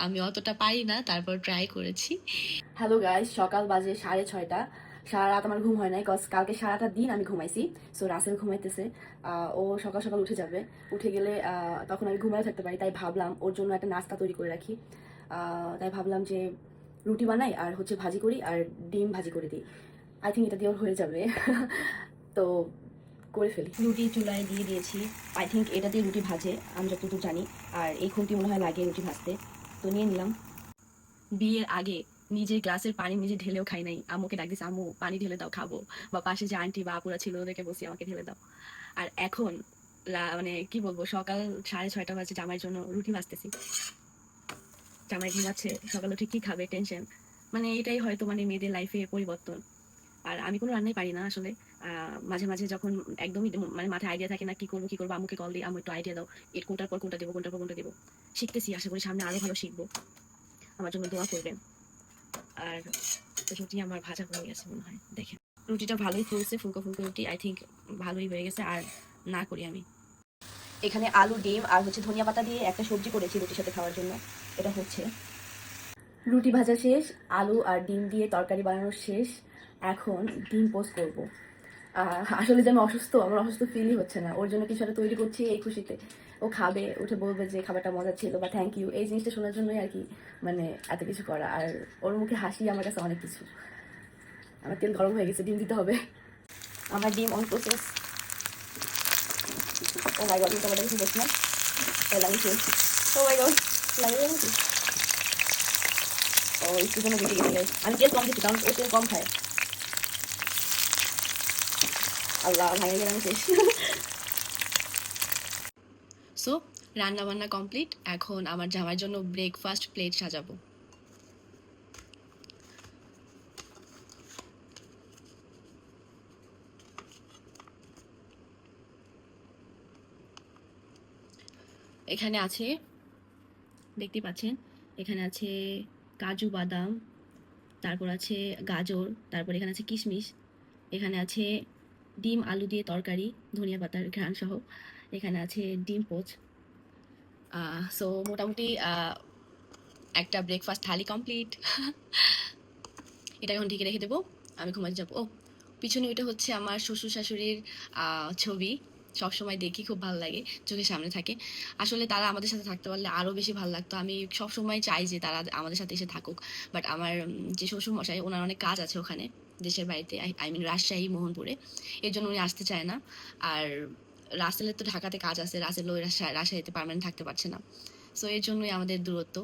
আমি অতটা পারি না, তারপর ট্রাই করেছি। হ্যালো গাইস, সকাল বাজে 6:30। সারা রাত আমার ঘুম হয় নাই, কজ কালকে সারাটা দিন আমি ঘুমাইছি। সো রাসেল ঘুমাইতেছে। ও সকাল সকাল উঠে যাবে। উঠে গেলে তখন আমি ঘুমায় থাকতে পারি, তাই ভাবলাম ওর জন্য একটা নাস্তা তৈরি করে রাখি। তাই ভাবলাম যে রুটি বানাই আর হচ্ছে ভাজি করি আর ডিম ভাজি করে দিই। আই থিঙ্ক এটা দিয়ে ওর হয়ে যাবে। তো করে ফেলি। রুটি চুলায় দিয়ে দিয়েছি। আই থিঙ্ক এটা দিয়ে রুটি ভাজে, আমি যতটুকু জানি। আর এই খুন্তি মনে হয় লাগে রুটি ভাজতে। তো নিয়ে নিলাম। বিয়ের আগে নিজের গ্লাসের পানি নিজে ঢেলেও খাই নাই, আম্মুকে ডাক দিছি, আম্মু পানি ঢেলে দাও খাবো, বা পাশে যে আন্টি বা আপুরা ছিল ওদেরকে বসি আমাকে ঢেলে দাও। আর এখন মানে কি বলবো, সকাল 6:30 বাজে, জামাইয়ের জন্য রুটি ভাজতেছি। জামাই ঘুমাচ্ছে, সকালে উঠে কি খাবে টেনশন। মানে এটাই হয়তো মানে মেয়েদের লাইফে পরিবর্তন। আর আমি কোনো রান্নাই পারি না আসলে। মাঝে মাঝে যখন একদমই মানে মাথায় আইডিয়া থাকে না কি করবো, আম্মুকে কল দিই, আম্মু একটু আইডিয়া দাও, এর কোনটার পর কোনটা দেবো, কোনটার পর কোনটা দেবো। শিখতেছি, আশা করি সামনে আরো ভালো শিখবো। আমার জন্য দোয়া করবেন। আর রুটি আমার ভাজা হয়ে গেছে মনে হয়, দেখেন রুটিটা ভালোই ফুলছে, ফুলকো ফুলকো রুটি, আই থিঙ্ক ভালোই হয়ে গেছে। আর না করি আমি এখানে আলু, ডিম আর হচ্ছে ধনিয়া পাতা দিয়ে একটা সবজি করেছি রুটির সাথে খাওয়ার জন্য। এটা হচ্ছে রুটি ভাজা শেষ, আলু আর ডিম দিয়ে তরকারি বানানো শেষ। এখন ডিম পোস্ট করবো। আসলে যে আমি অসুস্থ, আমার অসুস্থ ফিলই হচ্ছে না। ওর জন্য কিছু একটা তৈরি করছি এই খুশিতে। ও খাবে, উঠে বলবে যে খাবারটা মজা ছিল বা থ্যাংক ইউ, এই জিনিসটা শোনার জন্যই আর কি। মানে এত কিছু করা, আর ওর মুখে হাসি আমার কাছে অনেক কিছু। আমার তেল গরম হয়ে গেছে, ডিম দিতে হবে। আমার ডিম on process. Oh my god, tomato কিছু দেখলাম, লাগিয়েছি। ও মাই গড, লাগিয়ে গেছি। ও একটু জন্য বেরিয়ে গেছে guys। আমি তেল কম দিচ্ছি কারণ ও তেল কম খায়। আল্লাহ, ভাঙে গেলে আমি শেষ। সো রান্না বান্না কমপ্লিট, এখন আমার জামাইয়ের জন্য ব্রেকফাস্ট প্লেট সাজাবো। এখানে আছে, দেখতে পাচ্ছেন, এখানে আছে কাজু বাদাম, তারপর আছে গাজর, তারপর এখানে আছে কিশমিশ, এখানে আছে ডিম আলু দিয়ে তরকারি, ধনিয়া পাতার ঘ্রাণ সহ, এখানে আছে ডিম পোচ। সো মোটামুটি একটা ব্রেকফাস্ট থালি কমপ্লিট। এটা এখন ঢেকে রেখে দেবো, আমি ঘুমাতে যাবো। ও পিছনে ওইটা হচ্ছে আমার শ্বশুর শাশুড়ির ছবি, সবসময় দেখি, খুব ভালো লাগে, চোখের সামনে থাকে। আসলে তারা আমাদের সাথে থাকতে পারলে আরও বেশি ভালো লাগতো, আমি সবসময় চাই যে তারা আমাদের সাথে এসে থাকুক। বাট আমার যে শ্বশুর মশাই, ওনার অনেক কাজ আছে ওখানে দেশের বাড়িতে, আই মিন রাজশাহী মোহনপুরে, এর জন্য উনি আসতে চায় না। আর রাসেলের তো ঢাকাতে কাজ আছে, রাসেলও রাজশাহীতে পার্মানেন্ট থাকতে পারছে না। সো এর জন্যই আমাদের দূরত্ব।